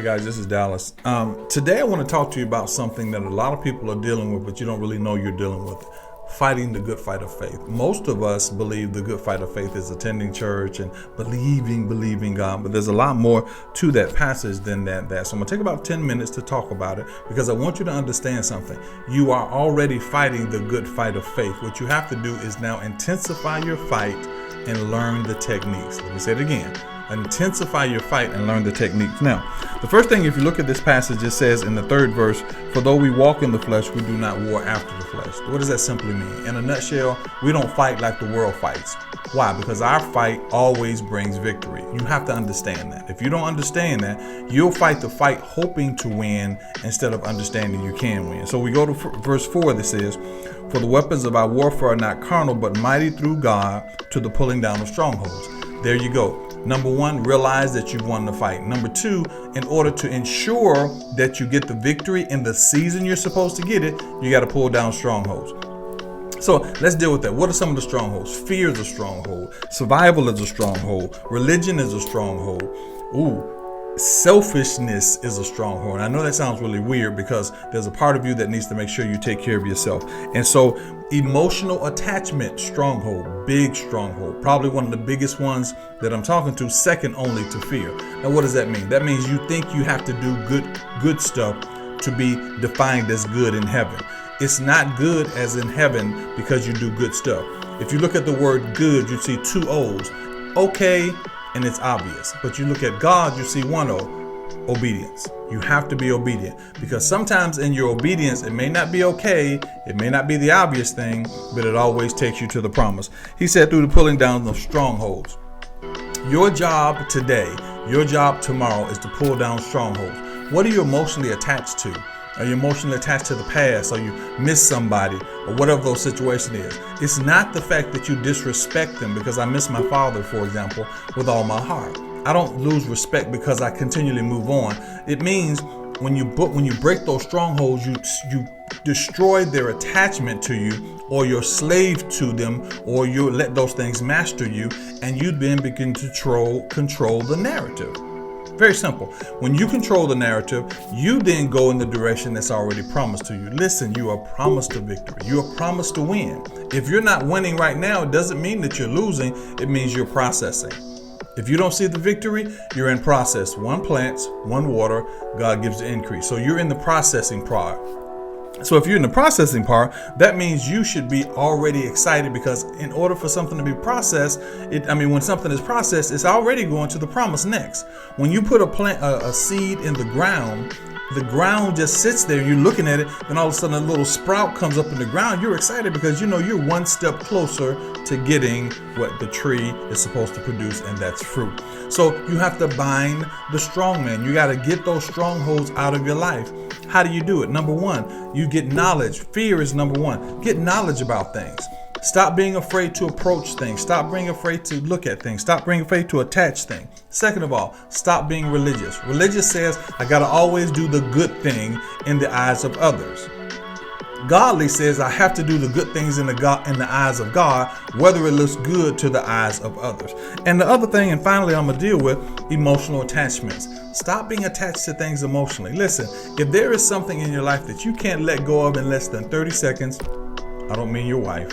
guys, this is Dallas. Today I want to talk to you about something that a lot of people are dealing with, but you don't really know you're dealing with. Fighting the good fight of faith. Most of us believe the good fight of faith is attending church and believing God, but there's a lot more to that passage than that. So I'm going to take about 10 minutes to talk about it because I want you to understand something. You are already fighting the good fight of faith. What you have to do is now intensify your fight and learn the techniques. Let me say it again. Intensify your fight and learn the techniques. Now, the first thing, if you look at this passage, it says in the 3rd verse, for though we walk in the flesh, we do not war after the flesh. What does that simply mean? In a nutshell, we don't fight like the world fights. Why? Because our fight always brings victory. You have to understand that. If you don't understand that, you'll fight the fight hoping to win instead of understanding you can win. So we go to verse 4 that says, for the weapons of our warfare are not carnal, but mighty through God to the pulling down of strongholds. There you go. Number 1, realize that you've won the fight. Number 2, in order to ensure that you get the victory in the season you're supposed to get it, you got to pull down strongholds. So let's deal with that. What are some of the strongholds? Fear is a stronghold. Survival is a stronghold. Religion is a stronghold. Selfishness is a stronghold. And I know that sounds really weird because there's a part of you that needs to make sure you take care of yourself. And so emotional attachment, stronghold, big stronghold, probably one of the biggest ones that I'm talking to, second only to fear. Now, what does that mean? That means you think you have to do good stuff to be defined as good in heaven. It's not good as in heaven because you do good stuff. If you look at the word good, you see 2 O's. Okay. And it's obvious, but you look at God, you see 1 O, obedience. You have to be obedient because sometimes in your obedience, it may not be okay. It may not be the obvious thing, but it always takes you to the promise. He said through the pulling down of strongholds. Your job today, your job tomorrow is to pull down strongholds. What are you emotionally attached to? Are you emotionally attached to the past? Or you miss somebody or whatever those situation is? It's not the fact that you disrespect them because I miss my father, for example, with all my heart. I don't lose respect because I continually move on. It means when you break those strongholds, you destroy their attachment to you, or you're slave to them, or you let those things master you, and you then begin to control the narrative. Very simple. When you control the narrative, you then go in the direction that's already promised to you. Listen, you are promised a victory. You are promised to win. If you're not winning right now, it doesn't mean that you're losing. It means you're processing. If you don't see the victory, you're in process. 1 plants, 1 water, God gives the increase. So you're in the processing part. So if you're in the processing part, that means you should be already excited because in order for something to be processed, when something is processed, it's already going to the promise next. When you put a seed in the ground just sits there, you're looking at it, then all of a sudden a little sprout comes up in the ground. You're excited because you know you're 1 step closer to getting what the tree is supposed to produce, and that's fruit. So you have to bind the strong man. You got to get those strongholds out of your life. How do you do it? Number 1, you get knowledge. Fear is number 1. Get knowledge about things. Stop being afraid to approach things. Stop being afraid to look at things. Stop being afraid to attach things. Second of all, stop being religious. Religious says, I got to always do the good thing in the eyes of others. Godly says, I have to do the good things in the eyes of God, whether it looks good to the eyes of others. And the other thing, and finally, I'm going to deal with emotional attachments. Stop being attached to things emotionally. Listen, if there is something in your life that you can't let go of in less than 30 seconds, I don't mean your wife,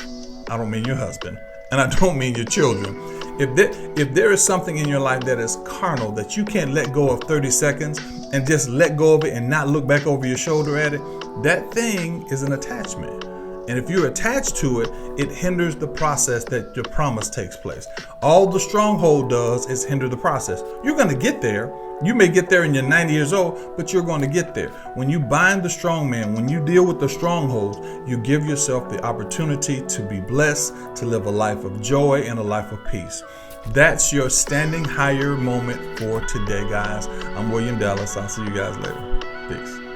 I don't mean your husband, and I don't mean your children. If there is something in your life that is carnal that you can't let go of 30 seconds and just let go of it and not look back over your shoulder at it, that thing is an attachment. And if you're attached to it, it hinders the process that your promise takes place. All the stronghold does is hinder the process. You're going to get there. You may get there and you're 90 years old, but you're going to get there. When you bind the strong man, when you deal with the strongholds, you give yourself the opportunity to be blessed, to live a life of joy and a life of peace. That's your standing higher moment for today, guys. I'm William Dallas. I'll see you guys later. Peace.